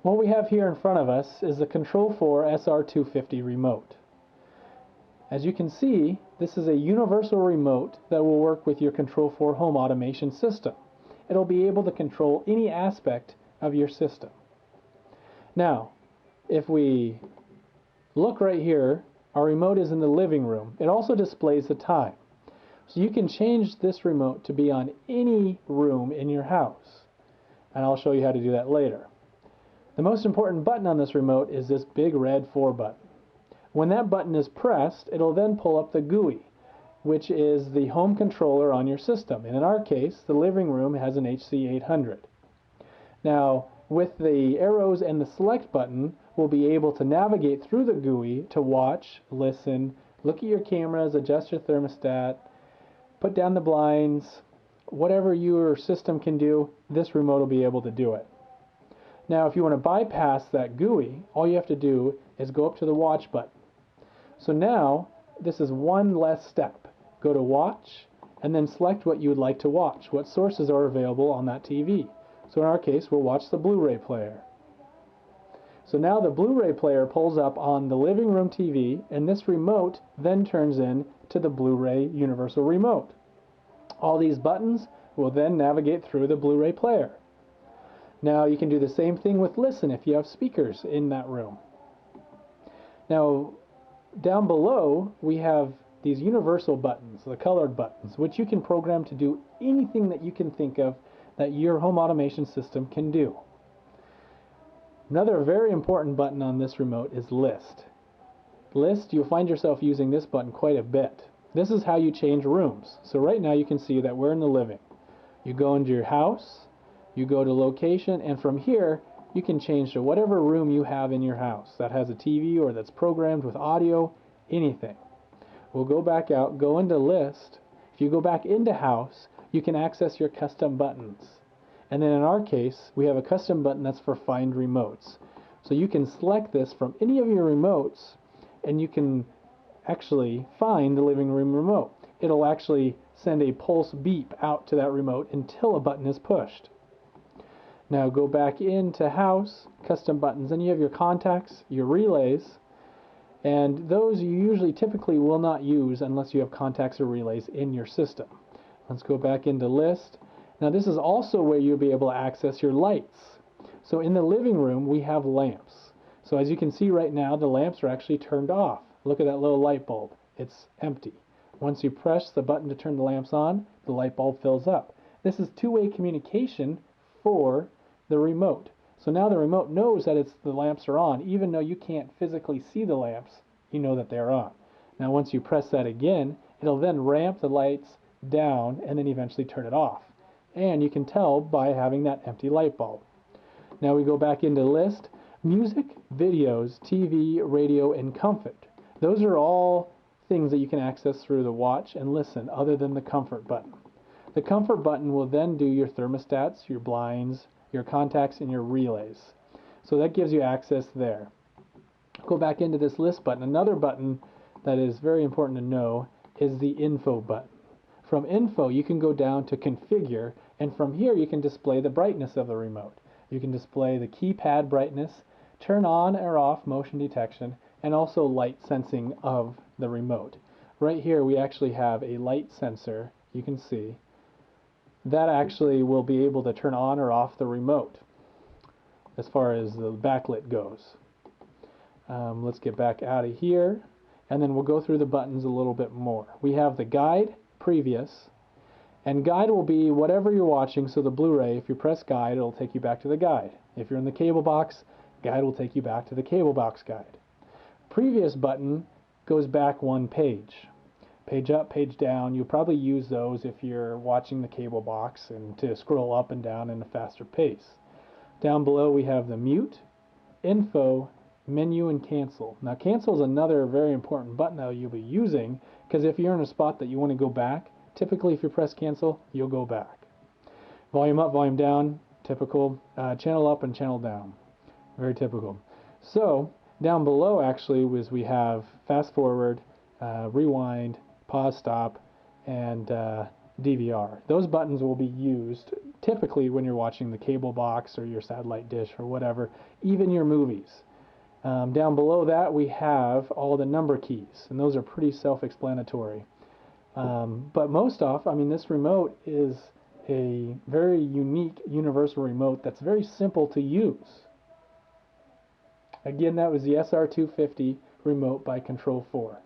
What we have here in front of us is the Control4 SR250 remote. As you can see, this is a universal remote that will work with your Control4 home automation system. It'll be able to control any aspect of your system. Now, if we look right here, our remote is in the living room. It also displays the time. So you can change this remote to be on any room in your house. And I'll show you how to do that later. The most important button on this remote is this big red 4 button. When that button is pressed, it'll then pull up the GUI, which is the home controller on your system. And in our case, the living room has an HC800. Now, with the arrows and the select button, we'll be able to navigate through the GUI to watch, listen, look at your cameras, adjust your thermostat, put down the blinds. Whatever your system can do, this remote will be able to do it. Now, if you want to bypass that GUI, all you have to do is go up to the watch button. So now, this is one less step. Go to watch, and then select what you would like to watch, what sources are available on that TV. So in our case, we'll watch the Blu-ray player. So now the Blu-ray player pulls up on the living room TV, and this remote then turns in to the Blu-ray universal remote. All these buttons will then navigate through the Blu-ray player. Now you can do the same thing with listen if you have speakers in that room. Now down below we have these universal buttons, the colored buttons, which you can program to do anything that you can think of that your home automation system can do. Another very important button on this remote is list. List, you'll find yourself using this button quite a bit. This is how you change rooms. So right now you can see that we're in the living. You go into your house, you go to location, and from here you can change to whatever room you have in your house that has a TV or that's programmed with audio, anything. We'll go back out, go into list. If you go back into house, you can access your custom buttons. And then in our case, we have a custom button that's for find remotes. So you can select this from any of your remotes and you can actually find the living room remote. It'll actually send a pulse beep out to that remote until a button is pushed. Now go back into house, custom buttons, and you have your contacts, your relays, and those you usually typically will not use unless you have contacts or relays in your system. Let's go back into list. Now this is also where you'll be able to access your lights. So in the living room we have lamps. So as you can see right now, the lamps are actually turned off. Look at that little light bulb. It's empty. Once you press the button to turn the lamps on, the light bulb fills up. This is two-way communication for the remote. So now the remote knows that the lamps are on, even though you can't physically see the lamps, you know that they're on. Now once you press that again, it'll then ramp the lights down and then eventually turn it off. And you can tell by having that empty light bulb. Now we go back into list. Music, videos, TV, radio, and comfort. Those are all things that you can access through the watch and listen other than the comfort button. The comfort button will then do your thermostats, your blinds, your contacts, and your relays. So that gives you access there. Go back into this list button. Another button that is very important to know is the info button. From info you can go down to configure, and from here you can display the brightness of the remote. You can display the keypad brightness, turn on or off motion detection, and also light sensing of the remote. Right here we actually have a light sensor, you can see. That actually will be able to turn on or off the remote as far as the backlit goes. Let's get back out of here, and then we'll go through the buttons a little bit more. We have the guide, previous, and guide will be whatever you're watching. So the Blu-ray, if you press guide, it'll take you back to the guide. If you're in the cable box, guide will take you back to the cable box guide. Previous button goes back one page. Page up, page down. You'll probably use those if you're watching the cable box and to scroll up and down in a faster pace. Down below we have the mute, info, menu, and cancel. Now cancel is another very important button that you'll be using, because if you're in a spot that you want to go back, typically if you press cancel, you'll go back. Volume up, volume down, typical. Channel up and channel down, very typical. So down below actually we have fast forward, rewind, pause, stop, and DVR. Those buttons will be used typically when you're watching the cable box or your satellite dish or whatever, even your movies. Down below that we have all the number keys, and those are pretty self-explanatory. But most often, I mean, this remote is a very unique universal remote that's very simple to use. Again, that was the SR250 remote by Control4.